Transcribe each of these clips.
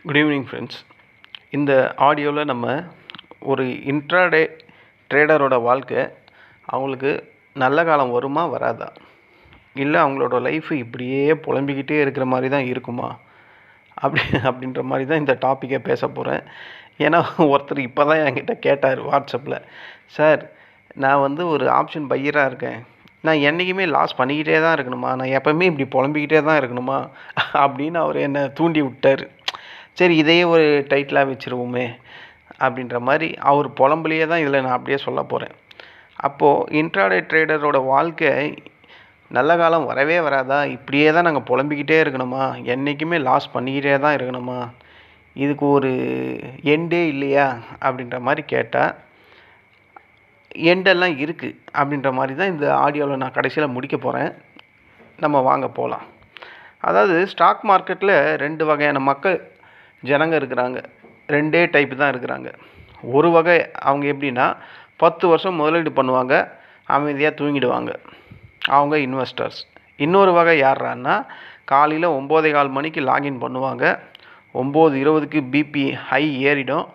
Good evening friends. இந்த ஆடியோவில் நம்ம ஒரு இன்ட்ராடே ட்ரேடரோட வாழ்க்கை அவங்களுக்கு நல்ல காலம் வருமா வராதா, இல்லை அவங்களோட லைஃபு இப்படியே புலம்பிக்கிட்டே இருக்கிற மாதிரி தான் இருக்குமா அப்படின்ற மாதிரி தான் இந்த டாப்பிக்கை பேச போகிறேன். ஏன்னா ஒருத்தர் இப்போ தான் என்கிட்ட கேட்டார் வாட்ஸ்அப்பில், சார் நான் ஒரு ஆப்ஷன் பையராக இருக்கேன், நான் என்றைக்குமே லாஸ் பண்ணிக்கிட்டே தான் இருக்கணுமா, நான் எப்போவுமே இப்படி புலம்பிக்கிட்டே தான் இருக்கணுமா அப்படின்னு அவர் என்னை தூண்டி விட்டார். சரி, இதையே ஒரு டைட்டிலாக வச்சுருவோமே அப்படின்ற மாதிரி அவர் புலம்புலையே தான் இதில் நான் அப்படியே சொல்ல போகிறேன். அப்போது இன்ட்ராடே ட்ரேடரோட வாழ்க்கை நல்ல காலம் வரவே வராதா, இப்படியே தான் நாங்கள் புலம்பிக்கிட்டே இருக்கணுமா, என்றைக்குமே லாஸ் பண்ணிக்கிட்டே தான் இருக்கணுமா, இதுக்கு ஒரு எண்டே இல்லையா அப்படின்ற மாதிரி கேட்டால், எண்டெல்லாம் இருக்குது அப்படின்ற மாதிரி தான் இந்த ஆடியோவில் நான் கடைசியில் முடிக்க போகிறேன். நம்ம வாங்க போகலாம். அதாவது ஸ்டாக் மார்க்கெட்டில் 2 வகையான ஜனங்க இருக்கிறாங்க. 2 டைப்பு தான் இருக்கிறாங்க. ஒரு வகை அவங்க எப்படின்னா 10 வருஷம் முதலீடு பண்ணுவாங்க, அமைதியாக தூங்கிடுவாங்க, அவங்க இன்வெஸ்டர்ஸ். இன்னொரு வகை யாரான்னா காலையில் 9:15 மணிக்கு லாகின் பண்ணுவாங்க, 9:20க்கு பிபி ஹை ஏறிடும்,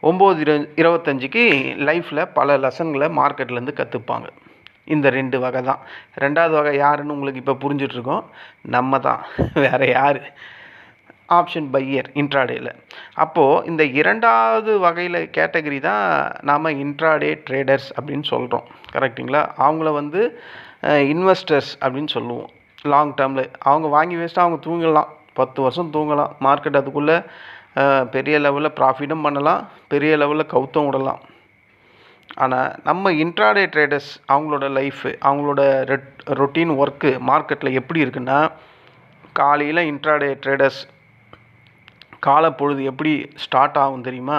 9:25க்கு லைஃப்பில் பல லெசன்களை மார்க்கெட்லேருந்து கற்றுப்பாங்க. இந்த 2 வகை தான். 2வது வகை யாருன்னு உங்களுக்கு இப்போ புரிஞ்சிட்ருக்கோம், நம்ம தான், வேறு யார், ஆப்ஷன் பையர் இன்ட்ராடேயில். அப்போது இந்த 2வது வகையில் கேட்டகரி தான் நாம் இன்ட்ராடே ட்ரேடர்ஸ் அப்படின்னு சொல்கிறோம், கரெக்டுங்களா? அவங்கள இன்வெஸ்டர்ஸ் அப்படின்னு சொல்லுவோம். லாங் டேர்மில் அவங்க வாங்கி வச்சுட்டு அவங்க தூங்கலாம், 10 வருஷம் தூங்கலாம், மார்க்கெட் அதுக்குள்ளே பெரிய லெவலில் ப்ராஃபிட்டும் பண்ணலாம், பெரிய லெவலில் கவுத்தும் விடலாம். ஆனால் நம்ம இன்ட்ராடே ட்ரேடர்ஸ் அவங்களோட லைஃபு, அவங்களோட ரொட்டீன் ஒர்க்கு மார்க்கெட்டில் எப்படி இருக்குன்னா, காலையில் இன்ட்ராடே ட்ரேடர்ஸ் காலப்பொழுது எப்படி ஸ்டார்ட் ஆகும் தெரியுமா?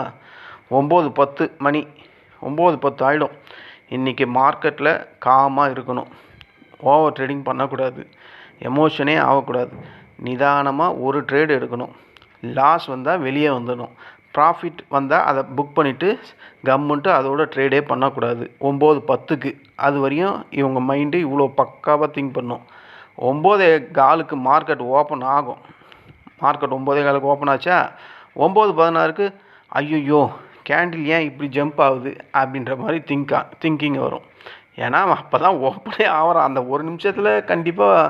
9:10 மணி, 9:10 ஆகிடும். இன்றைக்கி மார்க்கெட்டில் காமாக இருக்கணும், ஓவர் ட்ரேடிங் பண்ணக்கூடாது, எமோஷனே ஆகக்கூடாது, நிதானமாக ஒரு ட்ரேடு எடுக்கணும், லாஸ் வந்தால் வெளியே வந்துடணும், ப்ராஃபிட் வந்தால் அதை புக் பண்ணிவிட்டு கம்முன்ட்டு அதோட ட்ரேடே பண்ணக்கூடாது. 9:10க்கு அது வரையும் இவங்க மைண்டு இவ்வளோ பக்காவாக திங்க் பண்ணும். 9:15க்கு மார்க்கெட் ஓப்பன் ஆகும். மார்க்கெட் 9:15க்கு ஓப்பன் ஆச்சா, 9:16க்கு ஐயோ கேண்டில் ஏன் இப்படி ஜம்ப் ஆகுது அப்படின்ற மாதிரி திங்கிங் வரும். ஏன்னா அப்போ தான் ஓப்பனே ஆகிறான். அந்த ஒரு நிமிஷத்தில் கண்டிப்பாக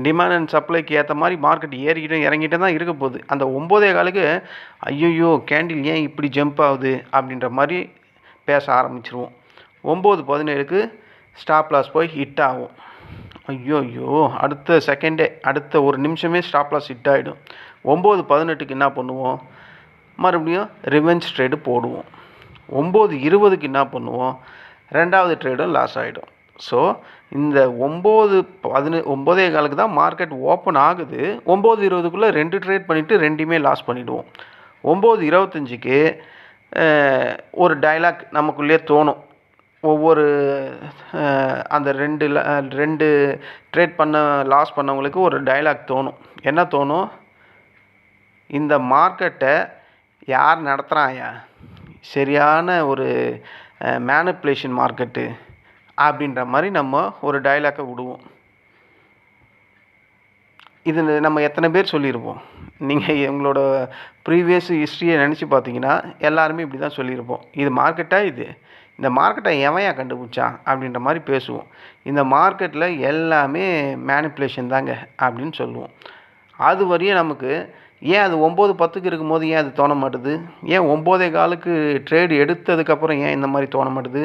டிமாண்ட் அண்ட் சப்ளைக்கு ஏற்ற மாதிரி மார்க்கெட் ஏறிக்கிட்டே இறங்கிட்டே தான் இருக்க போகுது. அந்த 9:15க்கு ஐயோ கேண்டில் ஏன் இப்படி ஜம்ப் ஆகுது அப்படின்ற மாதிரி பேச ஆரம்பிச்சிருவோம். 9:17க்கு ஸ்டாப் லாஸ் போய் ஹிட் ஆகும். ஐயோ அடுத்த செகண்டே, அடுத்த ஒரு நிமிஷமே ஸ்டாப் லாஸ் ஹிட் ஆகிடும். 9:18க்கு என்ன பண்ணுவோம், மறுபடியும் ரிவெஞ்ச் ட்ரேடு போடுவோம். 9:20க்கு என்ன பண்ணுவோம், 2வது ட்ரேடும் லாஸ் ஆகிடும். ஸோ இந்த 9:15க்கு தான் மார்க்கெட் ஓப்பன் ஆகுது. 9:20க்குள்ளே 2 ட்ரேட் பண்ணிவிட்டு 2மே லாஸ் பண்ணிவிடுவோம். 9:25க்கு ஒரு டைலாக் நமக்குள்ளேயே தோணும். ஒவ்வொரு அந்த 2 ட்ரேட் லாஸ் பண்ணவங்களுக்கு ஒரு டைலாக் தோணும். என்ன தோணும், இந்த மார்க்கெட்டை யார் நடத்துகிறாயா, சரியான ஒரு மேனிப்புலேஷன் மார்க்கெட்டு அப்படின்ற மாதிரி நம்ம ஒரு டைலாக்கை விடுவோம். இது நம்ம எத்தனை பேர் சொல்லியிருப்போம்? நீங்கள் உங்களோட ப்ரீவியஸ் ஹிஸ்ட்ரியை நினச்சி பார்த்தீங்கன்னா எல்லாருமே இப்படி தான் சொல்லியிருப்போம். இது மார்க்கெட்டாக, இந்த மார்க்கெட்டை எவையா கண்டுபிடிச்சான் அப்படின்ற மாதிரி பேசுவோம். இந்த மார்க்கெட்டில் எல்லாமே மேனிப்புலேஷன் தாங்க அப்படின்னு சொல்லுவோம். அது வரையும் நமக்கு ஏன் அது 9:10க்கு இருக்கும்போது ஏன் அது தோண மாட்டுது, ஏன் 9:15க்கு ட்ரேடு எடுத்ததுக்கப்புறம் ஏன் இந்த மாதிரி தோண மாட்டுது?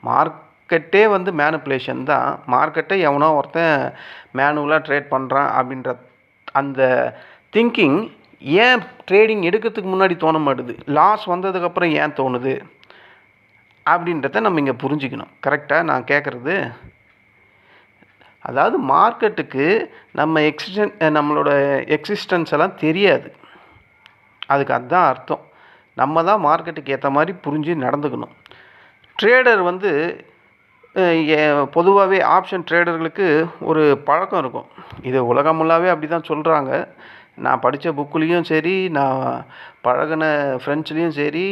மார்க்கெட்டே மேனிப்புலேஷன் தான். மார்க்கெட்டை எவனோ ஒருத்தன் மேனுவலாக ட்ரேட் பண்ணுறான் அப்படின்ற அந்த திங்கிங் ஏன் ட்ரேடிங் எடுக்கிறதுக்கு முன்னாடி தோண மாட்டுது, லாஸ் வந்ததுக்கப்புறம் ஏன் தோணுது அப்படின்றத நம்ம இங்கே புரிஞ்சுக்கணும். கரெக்டாக நான் கேட்குறது? அதாவது மார்க்கெட்டுக்கு நம்மளோட எக்ஸிஸ்டன்ஸ் எல்லாம் தெரியாது, அதுக்கு அதுதான் அர்த்தம். நம்ம தான் மார்க்கெட்டுக்கு ஏற்ற மாதிரி புரிஞ்சு நடந்துக்கணும். ட்ரேடர் பொதுவாகவே ஆப்ஷன் ட்ரேடர்களுக்கு ஒரு பழக்கம் இருக்கும். இது உலகம் ஃபுல்லாகவே அப்படி தான் சொல்கிறாங்க. நான் படித்த புக்குலேயும் சரி, நான் பழகின ஃப்ரெண்ட்ஸ்லேயும் சரி,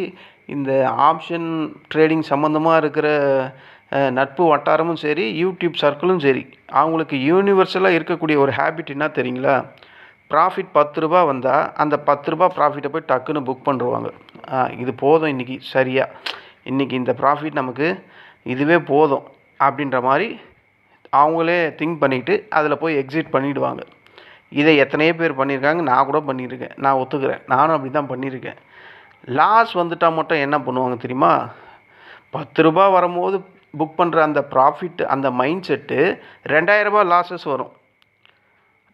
இந்த ஆப்ஷன் ட்ரேடிங் சம்மந்தமாக இருக்கிற நட்பு வட்டாரமும் சரி, யூடியூப் சர்க்கிளும் சரி, அவங்களுக்கு யூனிவர்சலாக இருக்கக்கூடிய ஒரு ஹேபிட் என்ன தெரியுங்களா? ப்ராஃபிட் ரூ. 10 வந்தால் அந்த ரூ. 10 ப்ராஃபிட்டை போய் டக்குன்னு புக் பண்ணுருவாங்க. இது போதும் இன்றைக்கி, சரியாக இன்றைக்கி இந்த ப்ராஃபிட் நமக்கு இதுவே போதும் அப்படின்ற மாதிரி அவங்களே திங்க் பண்ணிவிட்டு அதில் போய் எக்ஸிட் பண்ணிவிடுவாங்க. இதை எத்தனையோ பேர் பண்ணியிருக்காங்க, நான் கூட பண்ணியிருக்கேன், நான் ஒத்துக்கிறேன், நானும் அப்படி தான் பண்ணியிருக்கேன். லாஸ் வந்துட்டால் மட்டும் என்ன பண்ணுவாங்க தெரியுமா? ரூ. 10 வரும்போது புக் பண்ணுற அந்த ப்ராஃபிட், அந்த மைண்ட் செட்டு ரூ. 2000 லாஸஸ் வரும்.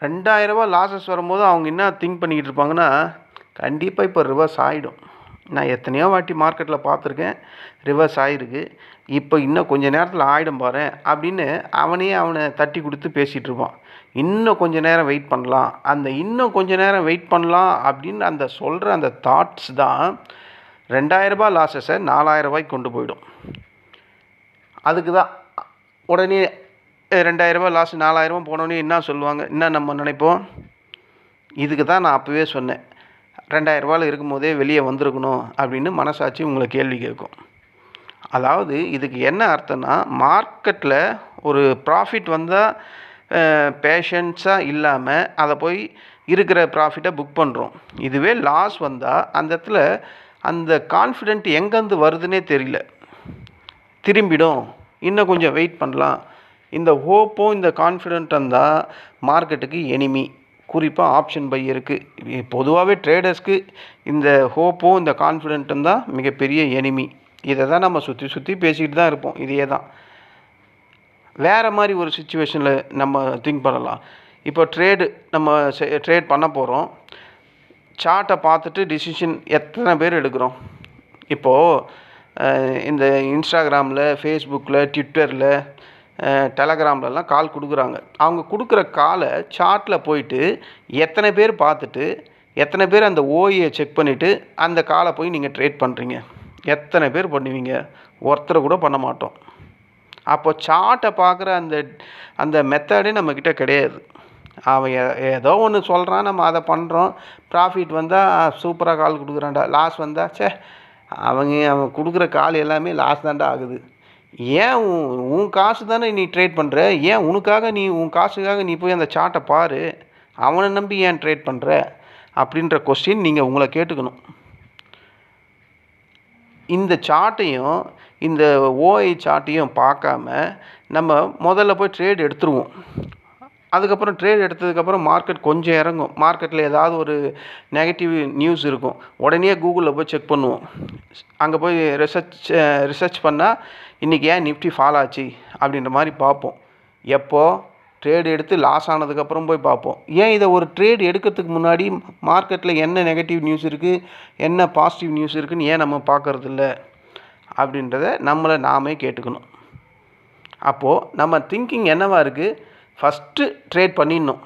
ரூ. 2000 லாஸஸ் வரும்போது அவங்க என்ன திங்க் பண்ணிக்கிட்டு இருப்பாங்கன்னா, கண்டிப்பாக இப்போ ரிவர்ஸ் ஆகிடும். நான் எத்தனையோ வாட்டி மார்க்கெட்டில் பார்த்துருக்கேன், ரிவர்ஸ் ஆகிருக்கு, இப்போ இன்னும் கொஞ்சம் நேரத்தில் ஆகிடும் பாரு அப்படின்னு அவனை தட்டி கொடுத்து பேசிகிட்டு இருப்பான். இன்னும் கொஞ்சம் நேரம் வெயிட் பண்ணலாம், அந்த இன்னும் கொஞ்சம் நேரம் வெயிட் பண்ணலாம் அப்படின்னு அந்த சொல்கிற அந்த தாட்ஸ் தான் ரூ. 2000 லாஸஸை ரூ. 4000 கொண்டு போயிடும். அதுக்கு தான் உடனே ரூ. 2000 லாஸ் 4000 போனோடனே என்ன சொல்லுவாங்க, என்ன நம்ம நினைப்போம், இதுக்கு தான் நான் அப்போவே சொன்னேன், ரூ. 2000 இருக்கும்போதே வெளியே வந்திருக்கணும் அப்படின்னு மனசாட்சி உங்களை கேள்வி கேட்கும். அதாவது இதுக்கு என்ன அர்த்தம்னா, மார்க்கெட்டில் ஒரு ப்ராஃபிட் வந்தால் பேஷன்ஸாக இல்லாமல் அதை போய் இருக்கிற ப்ராஃபிட்டை புக் பண்ணுறோம். இதுவே லாஸ் வந்தால் அந்த இடத்துல அந்த கான்ஃபிடென்ட் எங்கேருந்து வருதுன்னே தெரியல, திரும்பிடும், இன்னும் கொஞ்சம் வெயிட் பண்ணலாம். இந்த ஹோப்பும் இந்த கான்ஃபிடென்ட்டும் தான் மார்க்கெட்டுக்கு எனிமி. குறிப்பாக ஆப்ஷன் பையருக்கு, பொதுவாகவே ட்ரேடர்ஸ்க்கு இந்த ஹோப்பும் இந்த கான்ஃபிடென்ட்டும் தான் மிகப்பெரிய எனிமி. இதை தான் நம்ம சுற்றி சுற்றி பேசிக்கிட்டு தான் இருப்போம். இதையே தான் வேறு மாதிரி ஒரு சுச்சுவேஷனில் நம்ம திங்க் பண்ணலாம். இப்போ நம்ம ட்ரேட் பண்ண போகிறோம், சார்ட்டை பார்த்துட்டு டிசிஷன் எத்தனை பேர் எடுக்கிறோம்? இப்போது இந்த இன்ஸ்டாகிராமில், ஃபேஸ்புக்கில், ட்விட்டரில், டெலகிராம்லலாம் கால் கொடுக்குறாங்க. அவங்க கொடுக்குற காலை சார்ட்டில் போயிட்டு எத்தனை பேர் பார்த்துட்டு, எத்தனை பேர் அந்த ஓஏ செக் பண்ணிவிட்டு அந்த காலை போய் நீங்கள் ட்ரேட் பண்ணுறீங்க? எத்தனை பேர் பண்ணுவீங்க? ஒருத்தரை கூட பண்ண மாட்டோம். அப்போ சார்ட்டை பார்க்குற அந்த மெத்தடே நம்மக்கிட்ட கிடையாது. அவன் ஏதோ ஒன்று சொல்கிறான், நம்ம அதை பண்ணுறோம். ப்ராஃபிட் வந்தால் சூப்பராக கால் கொடுக்குறான்டா, லாஸ் வந்தால் அவன் கொடுக்குற கால் எல்லாமே லாஸ் தான்டா ஆகுது. ஏன் உன் காசு தானே நீ ட்ரேட் பண்ணுற, ஏன் உனக்காக உன் காசுக்காக நீ போய் அந்த சார்ட்டை பாரு, அவனை நம்பி ஏன் ட்ரேட் பண்ணுற அப்படின்ற கொஸ்டின் நீங்கள் உங்களை கேட்டுக்கணும். இந்த சார்ட்டையும் இந்த ஓஐ சார்ட்டையும் பார்க்காம நம்ம முதல்ல போய் ட்ரேட் எடுத்துருவோம். அதுக்கப்புறம் ட்ரேட் எடுத்ததுக்கப்புறம் மார்க்கெட் கொஞ்சம் இறங்கும், மார்க்கெட்டில் ஏதாவது ஒரு நெகட்டிவ் நியூஸ் இருக்கும், உடனே கூகுளில் போய் செக் பண்ணுவோம். அங்கே போய் ரிசர்ச் பண்ணால் இன்றைக்கி ஏன் நிஃப்டி ஃபால் ஆச்சு அப்படின்ற மாதிரி பார்ப்போம். எப்போது ட்ரேட் எடுத்து லாஸ் ஆனதுக்கப்புறம் போய் பார்ப்போம். ஏன் இதை ஒரு ட்ரேட் எடுக்கிறதுக்கு முன்னாடி மார்க்கெட்டில் என்ன நெகட்டிவ் நியூஸ் இருக்குது, என்ன பாசிட்டிவ் நியூஸ் இருக்குதுன்னு ஏன் நம்ம பார்க்குறதில்ல அப்படின்றத நம்மளை நாமே கேட்டுக்கணும். அப்போது நம்ம திங்கிங் என்னவாக இருக்குது, ஃபஸ்ட்டு ட்ரேட் பண்ணிடணும்,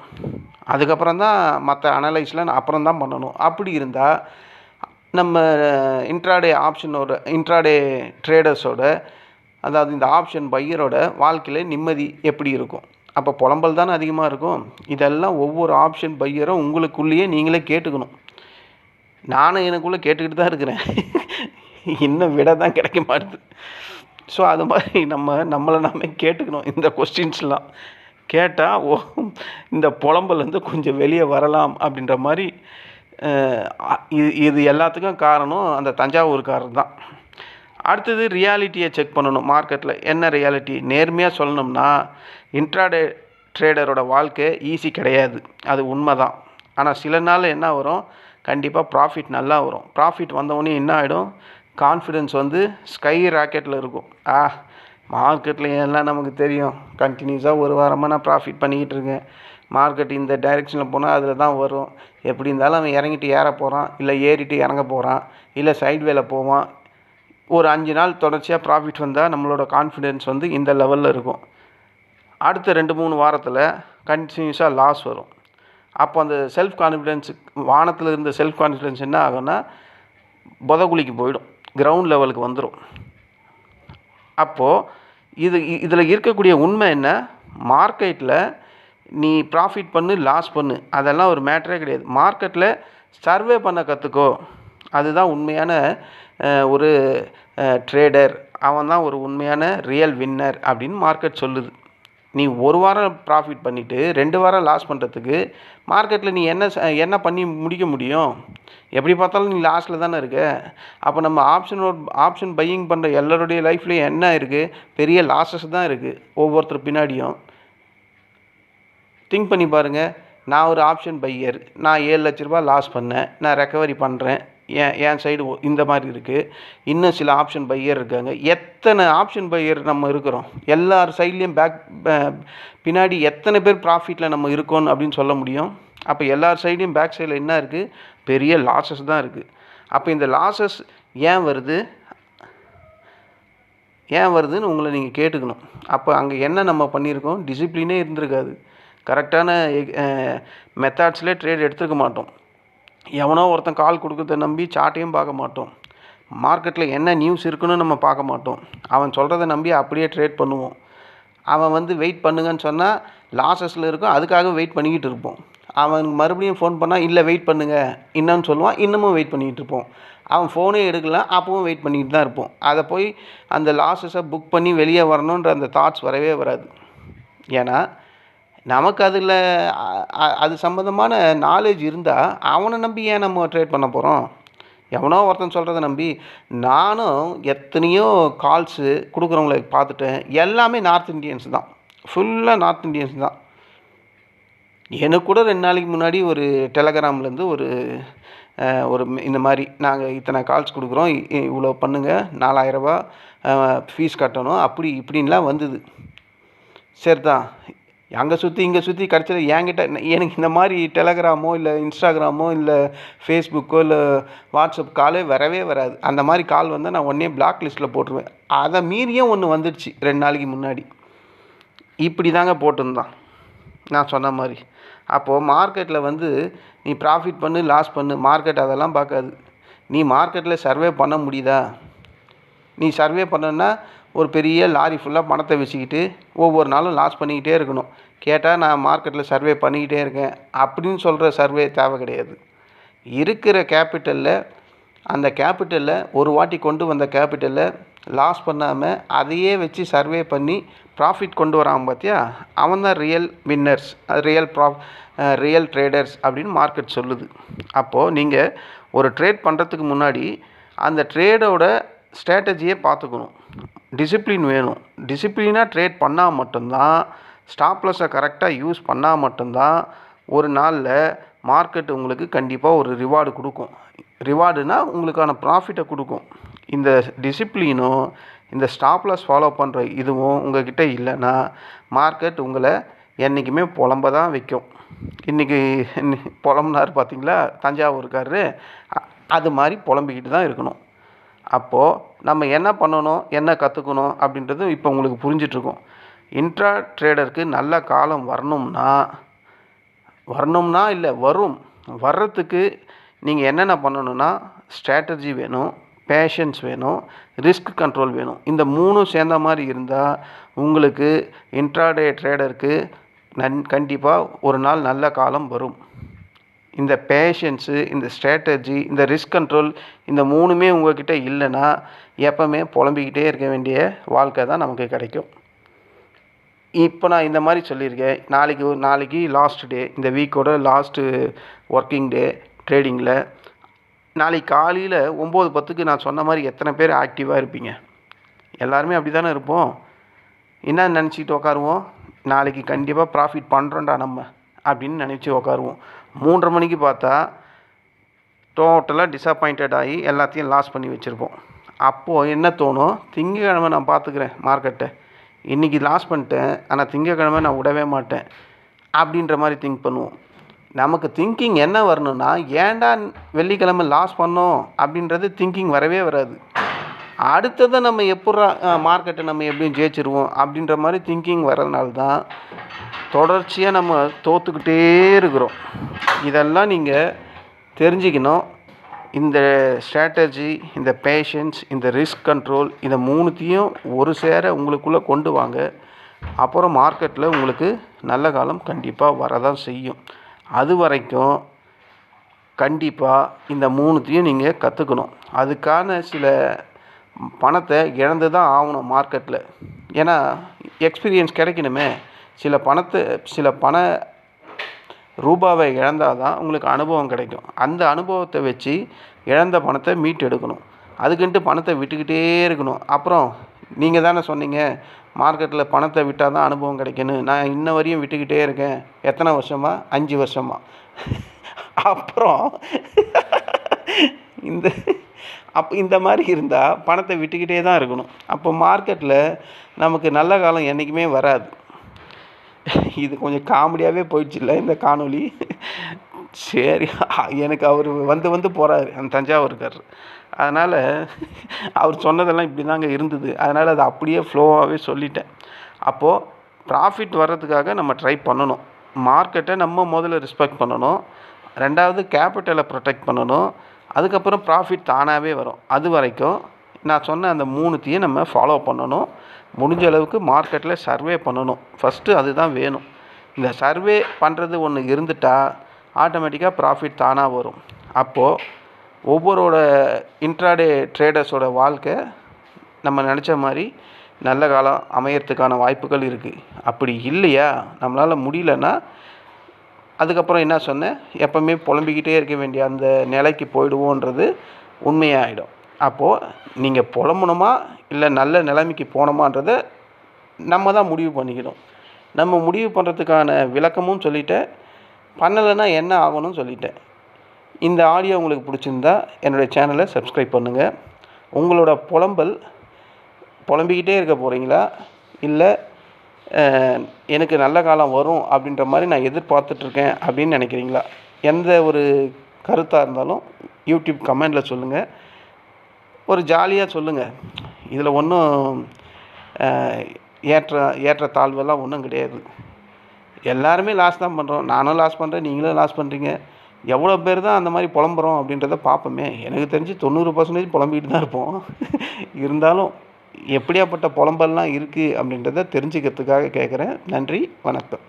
அதுக்கப்புறம் தான் மற்ற அனலைஸ்லாம் அப்புறம் தான் பண்ணணும். அப்படி இருந்தால் நம்ம இன்ட்ராடே ட்ரேடர்ஸோட, அதாவது இந்த ஆப்ஷன் பையரோட வாழ்க்கையில் நிம்மதி எப்படி இருக்கும்? அப்போ புலம்பல் தானே அதிகமாக இருக்கும். இதெல்லாம் ஒவ்வொரு ஆப்ஷன் பையரும் உங்களுக்குள்ளேயே நீங்களே கேட்டுக்கணும். நானும் எனக்குள்ளே கேட்டுக்கிட்டு தான் இருக்கிறேன், இன்னும் விட தான் கிடைக்க மாட்டுது. ஸோ அது மாதிரி நம்மளை நாமே கேட்டுக்கணும். இந்த கொஸ்டின்ஸ்லாம் கேட்டால் இந்த புலம்பல்லேருந்து கொஞ்சம் வெளியே வரலாம் அப்படின்ற மாதிரி. இது எல்லாத்துக்கும் காரணம் அந்த தஞ்சாவூர்காரர் தான். அடுத்தது ரியாலிட்டியை செக் பண்ணணும். மார்க்கெட்டில் என்ன ரியாலிட்டி? நேர்மையாக சொல்லணும்னா இன்ட்ராடே ட்ரேடரோட வாழ்க்கை ஈஸி கிடையாது, அது உண்மை தான். ஆனால் சில நாள் என்ன வரும், கண்டிப்பாக ப்ராஃபிட் நல்லா வரும். ப்ராஃபிட் வந்தவொடனே என்ன ஆகிடும், கான்ஃபிடென்ஸ் ஸ்கை ராக்கெட்டில் இருக்கும். மார்க்கெட்டில் எல்லாம் நமக்கு தெரியும், கண்டினியூஸாக ஒரு வாரமாக நான் ப்ராஃபிட் பண்ணிக்கிட்டு இருக்கேன், மார்க்கெட் இந்த டைரெக்ஷனில் போனால் அதில் தான் வரும், எப்படி இருந்தாலும் அவன் இறங்கிட்டு ஏற போகிறான், இல்லை ஏறிட்டு இறங்க போகிறான், இல்லை சைட்வேல போவான். ஒரு 5 நாள் தொடர்ச்சியாக ப்ராஃபிட் வந்தால் நம்மளோட கான்ஃபிடென்ஸ் இந்த லெவலில் இருக்கும். அடுத்த 2-3 வாரத்தில் கண்டினியூஸாக லாஸ் வரும். அப்போ அந்த செல்ஃப் கான்ஃபிடென்ஸ், வானத்தில் இருந்த செல்ஃப் கான்ஃபிடென்ஸ் என்ன ஆகும்னா புதகுலிக்கு போயிடும், கிரவுண்ட் லெவலுக்கு வந்துடும். அப்போது இதில் இருக்கக்கூடிய உண்மை என்ன, மார்க்கெட்டில் நீ ப்ராஃபிட் பண்ணு, லாஸ் பண்ணு, அதெல்லாம் ஒரு மேட்டரே கிடையாது. மார்க்கெட்டில் சர்வே பண்ண கற்றுக்கோ, அதுதான் உண்மையான ஒரு ட்ரேடர், அவன் தான் ஒரு உண்மையான ரியல் வின்னர் அப்படின்னு மார்க்கெட் சொல்லுது. நீ ஒரு வாரம் ப்ராஃபிட் பண்ணிவிட்டு 2 வாரம் லாஸ் பண்ணுறதுக்கு மார்க்கெட்டில் நீ என்ன பண்ணி முடிக்க முடியும்? எப்படி பார்த்தாலும் நீ லாஸில் தானே இருக்க. அப்போ நம்ம ஆப்ஷன் பையிங் பண்ணுற எல்லாருடைய லைஃப்லேயும் என்ன இருக்குது? பெரிய லாஸஸ் தான் இருக்குது ஒவ்வொருத்தர் பின்னாடியும். திங்க் பண்ணி பாருங்கள். நான் ஒரு ஆப்ஷன் பையர், நான் 7 லட்ச ரூபா லாஸ் பண்ணேன், நான் ரெக்கவரி பண்ணுறேன், என் சைடு இந்த மாதிரி இருக்குது. இன்னும் சில ஆப்ஷன் பையர் இருக்காங்க. எத்தனை ஆப்ஷன் பையர் நம்ம இருக்கிறோம்? எல்லார் சைட்லேயும் பின்னாடி எத்தனை பேர் ப்ராஃபிட்டில் நம்ம இருக்கோம் அப்படின்னு சொல்ல முடியும்? அப்போ எல்லார் சைட்லேயும் பேக் சைடில் என்ன இருக்குது? பெரிய லாஸஸ் தான் இருக்குது. அப்போ இந்த லாஸஸ் ஏன் வருதுன்னு உங்களை நீங்கள் கேட்டுக்கணும். அப்போ அங்கே என்ன நம்ம பண்ணியிருக்கோம்? டிசிப்ளினே இருந்திருக்காது. கரெக்டான மெத்தட்ஸ்லேயே ட்ரேட் எடுத்துருக்க மாட்டோம். எவனோ ஒருத்தன் கால் கொடுக்குறத நம்பி சார்ட்டையும் பார்க்க மாட்டோம். மார்க்கெட்டில் என்ன நியூஸ் இருக்குன்னு நம்ம பார்க்க மாட்டோம். அவன் சொல்கிறத நம்பி அப்படியே ட்ரேட் பண்ணுவோம். அவன் வெயிட் பண்ணுங்கன்னு சொன்னால் லாஸஸில் இருக்கும், அதுக்காக வெயிட் பண்ணிக்கிட்டு இருப்போம். அவனுக்கு மறுபடியும் ஃபோன் பண்ணால் இல்லை வெயிட் பண்ணுங்கள் இன்னும் சொல்லுவான், இன்னமும் வெயிட் பண்ணிக்கிட்டு இருப்போம். அவன் ஃபோனே எடுக்கலாம், அப்பவும் வெயிட் பண்ணிக்கிட்டு தான் இருப்போம். அதை போய் அந்த லாஸஸை புக் பண்ணி வெளியே வரணுன்ற அந்த தாட்ஸ் வரவே வராது. ஏன்னா நமக்கு அதில் அது சம்மந்தமான நாலேஜ் இருந்தால் அவனை நம்பி ஏன் நம்ம ட்ரேட் பண்ண போகிறோம்? எவனோ ஒருத்தன் சொல்கிறத நம்பி. நானும் எத்தனையோ கால்ஸு கொடுக்குறவங்கள பார்த்துட்டேன். எல்லாமே நார்த் இந்தியன்ஸ் தான், ஃபுல்லாக நார்த் இந்தியன்ஸ் தான். எனக்கு கூட 2 நாளைக்கு முன்னாடி ஒரு டெலகிராம்லேருந்து ஒரு இந்த மாதிரி நாங்கள் இத்தனை கால்ஸ் கொடுக்குறோம், இவ்வளோ பண்ணுங்கள், 4000 ரூபா ஃபீஸ் கட்டணும், அப்படி இப்படின்லாம் வந்தது. சரி தான், அங்கே சுற்றி இங்கே சுற்றி கடைசியில் என்கிட்ட எனக்கு இந்த மாதிரி டெலகிராமோ இல்லை இன்ஸ்டாகிராமோ இல்லை ஃபேஸ்புக்கோ இல்லை வாட்ஸ்அப் காலே வரவே வராது. அந்த மாதிரி கால் வந்தால் நான் உடனே பிளாக் லிஸ்ட்டில் போட்டுருவேன். அதை மீறியும் ஒன்று வந்துடுச்சு 2 நாளைக்கு முன்னாடி. இப்படி தாங்க போட்டுருந்தான் நான் சொன்ன மாதிரி. அப்போது மார்க்கெட்டில் நீ ப்ராஃபிட் பண்ணு லாஸ் பண்ணு, மார்க்கெட் அதெல்லாம் பார்க்காது. நீ மார்க்கெட்டில் சர்வே பண்ண முடியுதா? நீ சர்வே பண்ணனா ஒரு பெரிய லாரி ஃபுல்லாக பணத்தை வச்சுக்கிட்டு ஒவ்வொரு நாளும் லாஸ் பண்ணிக்கிட்டே இருக்கணும். கேட்டால் நான் மார்க்கெட்டில் சர்வே பண்ணிக்கிட்டே இருக்கேன் அப்படின்னு சொல்கிற சர்வே தேவை கிடையாது. இருக்கிற அந்த கேபிட்டலில் ஒரு வாட்டி கொண்டு வந்த கேபிட்டலில் லாஸ் பண்ணாமல் அதையே வச்சு சர்வே பண்ணி ப்ராஃபிட் கொண்டு வரான் பார்த்தியா, அவன் தான் ரியல் வின்னர்ஸ், ரியல் ட்ரேடர்ஸ் அப்படின்னு மார்க்கெட் சொல்லுது. அப்போது நீங்கள் ஒரு ட்ரேட் பண்ணுறதுக்கு முன்னாடி அந்த ட்ரேடோட ஸ்ட்ராட்டஜியை பார்த்துக்கணும். டிசிப்ளின் வேணும். டிசிப்ளினாக ட்ரேட் பண்ணால் மட்டும்தான், ஸ்டாப்லஸை கரெக்டாக யூஸ் பண்ணால் மட்டும்தான் ஒரு நாளில் மார்க்கெட் உங்களுக்கு கண்டிப்பாக ஒரு ரிவார்டு கொடுக்கும். ரிவார்டுனா உங்களுக்கான ப்ராஃபிட்டை கொடுக்கும். இந்த டிசிப்ளினும் இந்த ஸ்டாப்லஸ் ஃபாலோ பண்ணுற இதுவும் உங்கள்கிட்ட இல்லைன்னா மார்க்கெட் உங்களை என்றைக்குமே புலம்ப தான் வைக்கும். இன்றைக்கி புலம்புனார் பார்த்தீங்களா தஞ்சாவூர்காரரு, அது மாதிரி புலம்பிக்கிட்டு தான் இருக்கணும். அப்போது நம்ம என்ன பண்ணணும், என்ன கற்றுக்கணும் அப்படின்றது இப்போ உங்களுக்கு புரிஞ்சிட்ருக்கும். இன்ட்ரா ட்ரேடருக்கு நல்ல காலம் வரணும்னா இல்லை வர்றதுக்கு நீங்கள் என்னென்ன பண்ணணுன்னா ஸ்ட்ராட்டஜி வேணும், பேஷன்ஸ் வேணும், ரிஸ்க் கண்ட்ரோல் வேணும். இந்த 3 சேர்ந்த மாதிரி இருந்தால் உங்களுக்கு இன்ட்ராடே ட்ரேடருக்கு கண்டிப்பாக ஒரு நாள் நல்ல காலம் வரும். இந்த பேஷன்ஸு, இந்த ஸ்ட்ராட்டஜி, இந்த ரிஸ்க் கண்ட்ரோல், இந்த 3மே உங்கள்கிட்ட இல்லைன்னா எப்போவுமே புலம்பிக்கிட்டே இருக்க வேண்டிய வாழ்க்கை தான் நமக்கு கிடைக்கும். இப்போ நான் இந்த மாதிரி சொல்லியிருக்கேன். நாளைக்கு லாஸ்ட் டே, இந்த வீக்கோட லாஸ்ட்டு ஒர்க்கிங் டே ட்ரேடிங்கில். நாளைக்கு காலையில் 9:10க்கு நான் சொன்ன மாதிரி எத்தனை பேர் ஆக்டிவாக இருப்பீங்க? எல்லாருமே அப்படி தானே இருப்போம். என்ன நினச்சிக்கிட்டு உட்காருவோம்? நாளைக்கு கண்டிப்பாக ப்ராஃபிட் பண்ணுறோண்டா நம்ம அப்படின்னு நினச்சி உட்காருவோம். 3:30 மணிக்கு பார்த்தா டோட்டலாக டிஸப்பாயிண்டட் ஆகி எல்லாத்தையும் லாஸ் பண்ணி வச்சுருப்போம். அப்போது என்ன தோணும்? திங்கக்கிழமை நான் பார்த்துக்கிறேன் மார்க்கெட்டை, இன்றைக்கி லாஸ் பண்ணிட்டேன், ஆனால் திங்கக்கிழமை நான் விடவே மாட்டேன் அப்படின்ற மாதிரி திங்க் பண்ணுவோம். நமக்கு திங்கிங் என்ன வரணும்னா, ஏன்டா வெள்ளிக்கிழமை லாஸ் பண்ணோம் அப்படின்றது திங்கிங் வரவே வராது. அடுத்ததை நம்ம மார்க்கெட்டை நம்ம எப்படியும் ஜெயிச்சிருவோம் அப்படின்ற மாதிரி திங்கிங் வர்றதுனால தான் தொடர்ச்சியாக நம்ம தோற்றுக்கிட்டே இருக்கிறோம். இதெல்லாம் நீங்கள் தெரிஞ்சுக்கணும். இந்த ஸ்ட்ராட்டஜி, இந்த பேஷன்ஸ், இந்த ரிஸ்க் கண்ட்ரோல், இந்த 3த்தையும் ஒரு சேர உங்களுக்குள்ளே கொண்டு வாங்க. அப்புறம் மார்க்கெட்டில் உங்களுக்கு நல்ல காலம் கண்டிப்பாக வரதான் செய்யும். அது வரைக்கும் கண்டிப்பாக இந்த 3த்தையும் நீங்கள் கற்றுக்கணும். அதுக்கான சில பணத்தை இழந்து தான் ஆகணும் மார்க்கெட்டில். ஏன்னா எக்ஸ்பீரியன்ஸ் கிடைக்கணுமே. சில பண ரூபாவை இழந்தால் தான் உங்களுக்கு அனுபவம் கிடைக்கும். அந்த அனுபவத்தை வச்சு இழந்த பணத்தை மீட்டு எடுக்கணும். அதுக்குன்ட்டு பணத்தை விட்டுக்கிட்டே இருக்கணும். அப்புறம் நீங்கள் தானே சொன்னீங்க மார்க்கெட்டில் பணத்தை விட்டால் தான் அனுபவம் கிடைக்கணும். நான் இன்ன வரையும் விட்டுக்கிட்டே இருக்கேன். எத்தனை வருஷமா? 5 வருஷமா. அப்புறம் இந்த மாதிரி இருந்தால் பணத்தை விட்டுக்கிட்டே தான் இருக்கணும். அப்போ மார்க்கெட்டில் நமக்கு நல்ல காலம் என்றைக்குமே வராது. இது கொஞ்சம் காமெடியாகவே போயிடுச்சுல்ல இந்த காணொளி. சரி, எனக்கு அவர் வந்து போகிறாரு அந்த தஞ்சாவூர்காரர். அதனால் அவர் சொன்னதெல்லாம் இப்படி தாங்க இருந்தது. அதனால் அதை அப்படியே ஃப்ளோவாகவே சொல்லிட்டேன். அப்போது ப்ராஃபிட் வர்றதுக்காக நம்ம ட்ரை பண்ணணும். மார்க்கெட்டை நம்ம முதல்ல ரெஸ்பெக்ட் பண்ணணும். ரெண்டாவது கேபிட்டலை ப்ரொடெக்ட் பண்ணணும். அதுக்கப்புறம் ப்ராஃபிட் தானாகவே வரும். அது வரைக்கும் நான் சொன்ன அந்த 3த்தையும் நம்ம ஃபாலோ பண்ணணும். முடிஞ்ச அளவுக்கு மார்க்கெட்டில் சர்வே பண்ணணும். ஃபஸ்ட்டு அதுதான் வேணும். இந்த சர்வே பண்ணுறது ஒன்று இருந்துட்டால் ஆட்டோமேட்டிக்காக ப்ராஃபிட் தானாக வரும். அப்போது ஒவ்வொருவோட இன்ட்ராடே ட்ரேடர்ஸோட வாழ்க்கை நம்ம நினச்ச மாதிரி நல்ல காலம் அமையறதுக்கான வாய்ப்புகள் இருக்குது. அப்படி இல்லையா, நம்மளால் முடியலன்னா அதுக்கப்புறம் என்ன சொன்னேன், எப்போவுமே புலம்பிக்கிட்டே இருக்க வேண்டிய அந்த நிலைக்கு போயிடுவோன்றது உண்மையாகிடும். அப்போது நீங்கள் புலம்பணுமா இல்லை நல்ல நிலைமைக்கு போகணுமான்றதை நம்ம தான் முடிவு பண்ணிக்கணும். நம்ம முடிவு பண்ணுறதுக்கான விளக்கமும் சொல்லிட்டேன், பண்ணலைன்னா என்ன ஆகணும்னு சொல்லிட்டேன். இந்த ஆடியோ உங்களுக்கு பிடிச்சிருந்தா என்னுடைய சேனலை சப்ஸ்கிரைப் பண்ணுங்கள். உங்களோட புலம்பிக்கிட்டே இருக்க போகிறீங்களா, இல்லை எனக்கு நல்ல காலம் வரும் அப்படின்ற மாதிரி நான் எதிர்பார்த்துட்ருக்கேன் அப்படின்னு நினைக்கிறீங்களா? எந்த ஒரு கருத்தாக இருந்தாலும் யூடியூப் கமெண்டில் சொல்லுங்கள். ஒரு ஜாலியாக சொல்லுங்கள். இதில் ஒன்றும் ஏற்ற தாழ்வெல்லாம் ஒன்றும் கிடையாது. எல்லாருமே லாஸ் தான் பண்ணுறோம். நானும் லாஸ் பண்ணுறேன், நீங்களும் லாஸ் பண்ணுறீங்க. எவ்வளோ பேர் தான் அந்த மாதிரி புலம்புறோம் அப்படின்றத பார்ப்போமே. எனக்கு தெரிஞ்சு 90% புலம்பிக்கிட்டு தான் இருப்போம். இருந்தாலும் எப்படியாப்பட்ட புலம்பல்லாம் இருக்குது அப்படின்றத தெரிஞ்சுக்கிறதுக்காக கேட்குறேன். நன்றி, வணக்கம்.